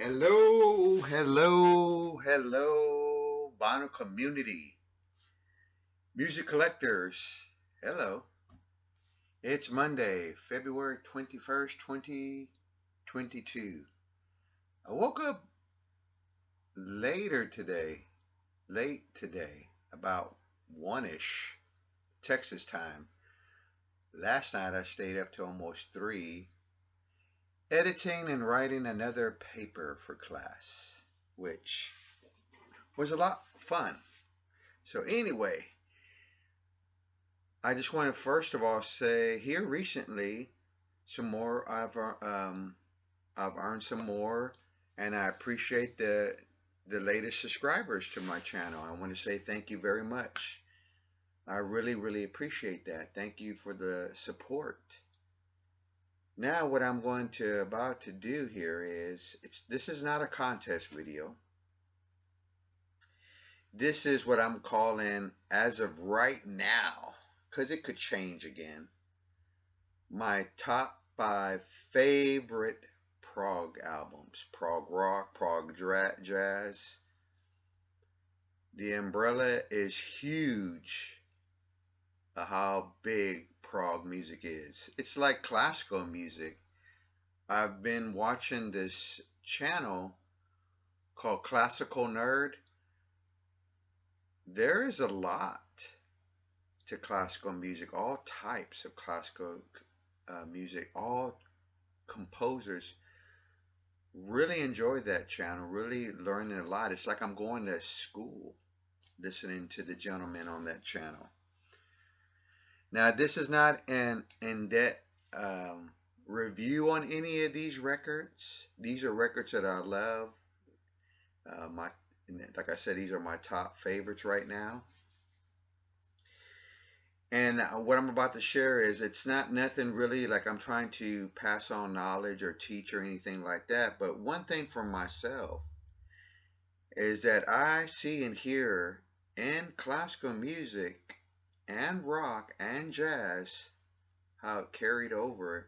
Hello, hello, hello, Vinyl community, music collectors. Hello. It's Monday, February 21st, 2022. I woke up late today, about 1-ish Texas time. Last night I stayed up till almost 3 editing and writing another paper for class, which was a lot of fun. So anyway, I just want to first of all say here recently, some more I've earned some more, and I appreciate the latest subscribers to my channel. I want to say thank you very much. I really appreciate that. Thank you for the support. Now what I'm about to do here is this is not a contest video. This is what I'm calling, as of right now, because it could change again, my top 5 favorite prog albums. Prog rock, prog jazz. The umbrella is huge of how big prog music is. It's like classical music. I've been watching this channel called Classical Nerd. There is a lot to classical music, all types of classical music, all composers. Really enjoy that channel, really learning a lot. It's like I'm going to school listening to the gentlemen on that channel. Now, this is not an in-depth review on any of these records. These are records that I love. Like I said, these are my top favorites right now. And what I'm about to share is, it's not nothing really like I'm trying to pass on knowledge or teach or anything like that. But one thing for myself is that I see and hear in classical music and rock and jazz how it carried over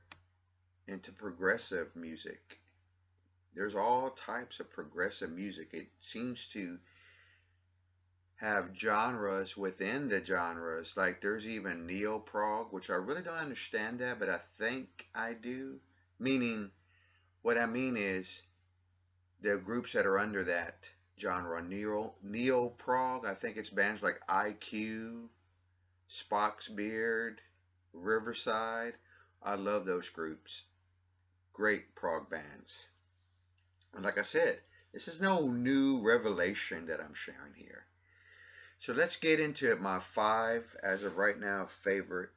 into progressive music. There's all types of progressive music. It seems to have genres within the genres. Like there's even neo-prog, which I really don't understand that, but I think I do. Meaning, what I mean is the groups that are under that genre. Neo-prog, I think it's bands like IQ, Spock's Beard, Riverside. I love those groups. Great prog bands. And like I said, this is no new revelation that I'm sharing here. So let's get into it. My 5, as of right now, favorite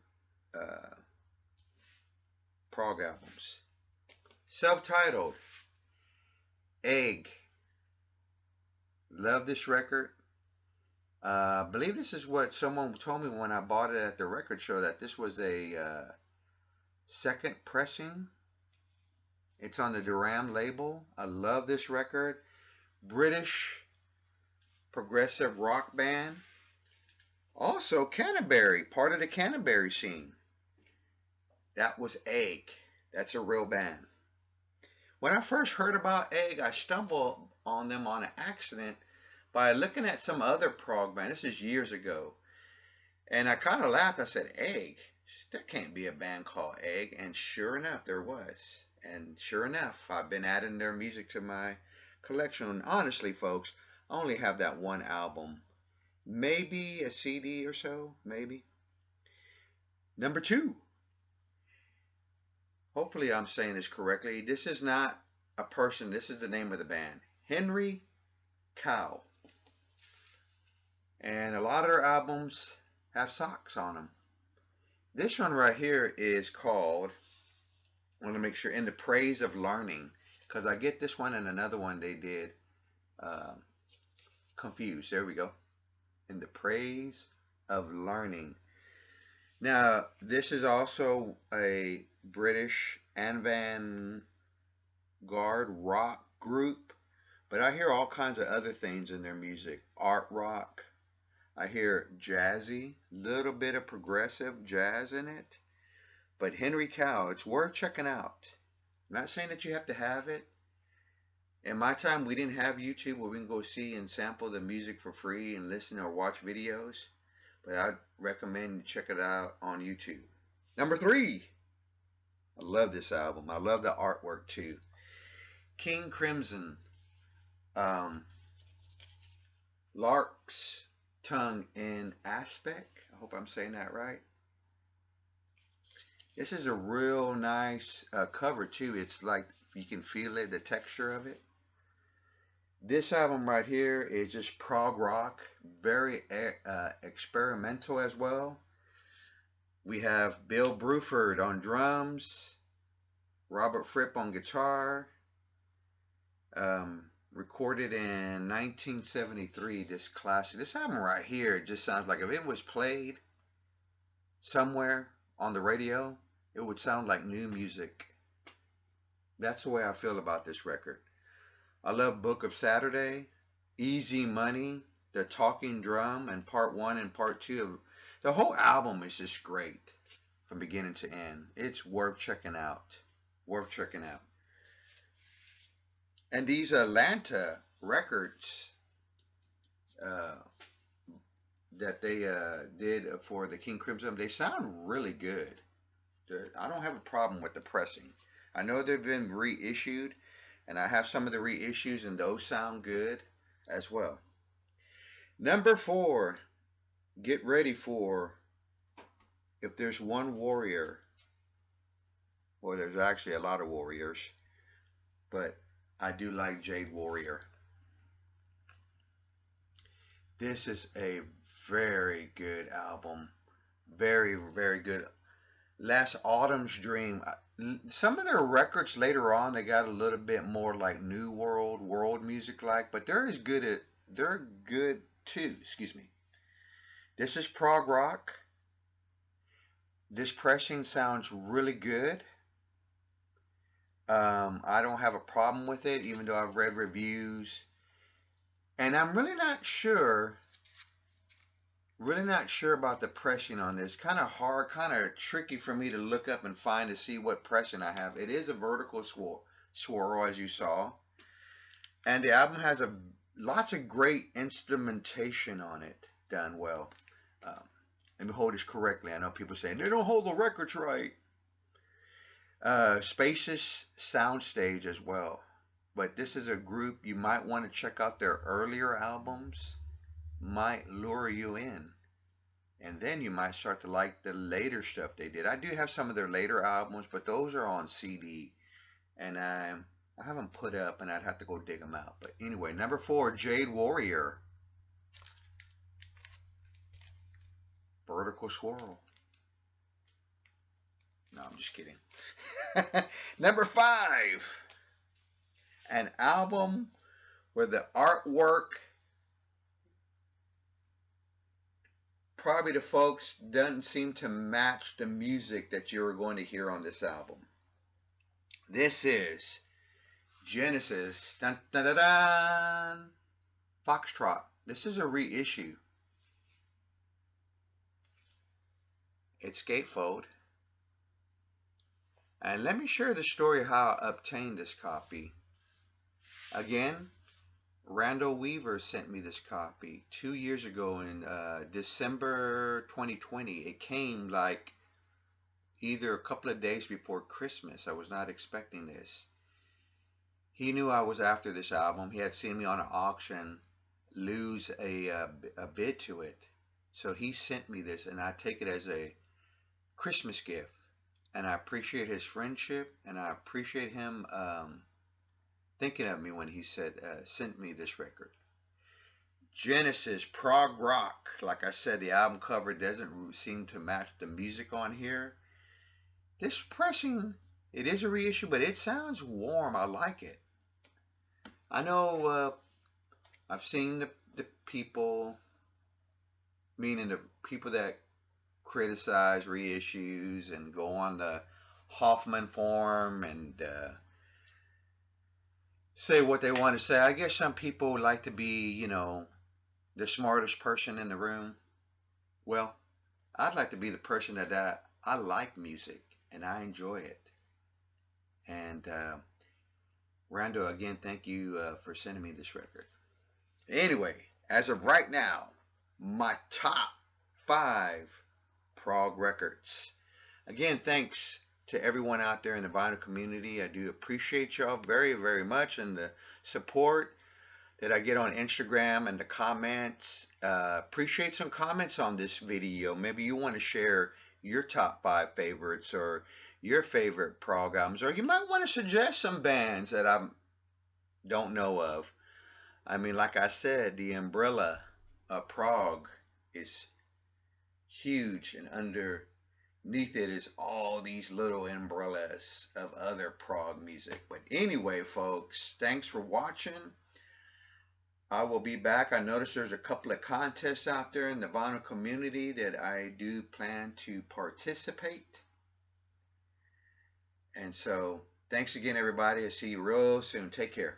prog albums. Self-titled, Egg. Love this record. I believe this is what someone told me when I bought it at the record show, that this was a second pressing. It's on the Duran label. I love this record. British progressive rock band. Also Canterbury, part of the Canterbury scene. That was Egg. That's a real band. When I first heard about Egg, I stumbled on them on an accident by looking at some other prog band. This is years ago. And I kind of laughed. I said, Egg? There can't be a band called Egg. And sure enough, there was. And sure enough, I've been adding their music to my collection. And honestly, folks, I only have that one album. Maybe a CD or so, maybe. Number 2. Hopefully I'm saying this correctly. This is not a person. This is the name of the band. Henry Cow. And a lot of their albums have socks on them. This one right here is called, I want to make sure, In the Praise of Learning. Because I get this one and another one they did confused. There we go. In the Praise of Learning. Now, this is also a British avant-garde rock group, but I hear all kinds of other things in their music. Art rock. I hear jazzy, little bit of progressive jazz in it. But Henry Cow, it's worth checking out. I'm not saying that you have to have it, In my time, we didn't have YouTube where we can go see and sample the music for free and listen or watch videos, but I'd recommend you check it out on YouTube. Number three, I love this album. I love the artwork too. King Crimson, um, Lark's Tongue in Aspect. I hope I'm saying that right. This is a real nice cover too. It's like you can feel it, the texture of it. This album right here is just prog rock, very experimental as well. We have Bill Bruford on drums, Robert Fripp on guitar. Recorded in 1973. This classic. This album right here, it just sounds like if it was played somewhere on the radio, it would sound like new music. That's the way I feel about this record. I love Book of Saturday, Easy Money, The Talking Drum, and part one and part two. The whole album is just great from beginning to end. It's worth checking out. Worth checking out. And these Atlanta records that they did for the King Crimson, they sound really good. I don't have a problem with the pressing. I know they've been reissued, and I have some of the reissues, and those sound good as well. Number four, get ready for If There's One Warrior. Well, there's actually a lot of warriors, but I do like Jade Warrior. This is a very good album. Very, very good. Last Autumn's Dream. Some of their records later on, they got a little bit more like New world music like, but they're good too. Excuse me. This is prog rock. This pressing sounds really good. I don't have a problem with it, even though I've read reviews. And I'm really not sure about the pressing on this. Kind of hard, kind of tricky for me to look up and find to see what pressing I have. It is a vertical swirl, as you saw. And the album has lots of great instrumentation on it, done well. Let me hold this correctly. I know people saying, they don't hold the records right. Spacious soundstage as well. But this is a group you might want to check out. Their earlier albums might lure you in, and then you might start to like the later stuff they did. I do have some of their later albums, but those are on CD, and I haven't put up, and I'd have to go dig them out. But anyway, number four, Jade Warrior, Vertical Swirl. No, I'm just kidding. Number five, an album where the artwork, probably the folks, doesn't seem to match the music that you're going to hear on this album. This is Genesis, dun, dun, dun, dun, Foxtrot. This is a reissue. It's gatefold. And let me share the story of how I obtained this copy. Again, Randall Weaver sent me this copy 2 years ago in December 2020. It came like either a couple of days before Christmas. I was not expecting this. He knew I was after this album. He had seen me on an auction lose a bid to it. So he sent me this, and I take it as a Christmas gift. And I appreciate his friendship, and I appreciate him thinking of me when he said, sent me this record. Genesis, prog rock. Like I said, the album cover doesn't seem to match the music on here. This pressing, it is a reissue, but it sounds warm. I like it. I know I've seen the people, meaning the people that criticize reissues and go on the Hoffman forum and say what they want to say. I guess some people like to be, you know, the smartest person in the room. Well, I'd like to be the person that I like music and I enjoy it. And Rando, again, thank you for sending me this record. Anyway, as of right now, my top 5 prog records. Again, thanks to everyone out there in the vinyl community. I do appreciate y'all very, very much, and the support that I get on Instagram and the comments. Appreciate some comments on this video. Maybe you want to share your top 5 favorites or your favorite prog albums, or you might want to suggest some bands that I don't know of. I mean, like I said, the umbrella of prog is huge, and underneath it is all these little umbrellas of other prog music. But anyway, folks, thanks for watching. I will be back. I noticed there's a couple of contests out there in the vinyl community that I do plan to participate. And so, thanks again, everybody. I'll see you real soon. Take care.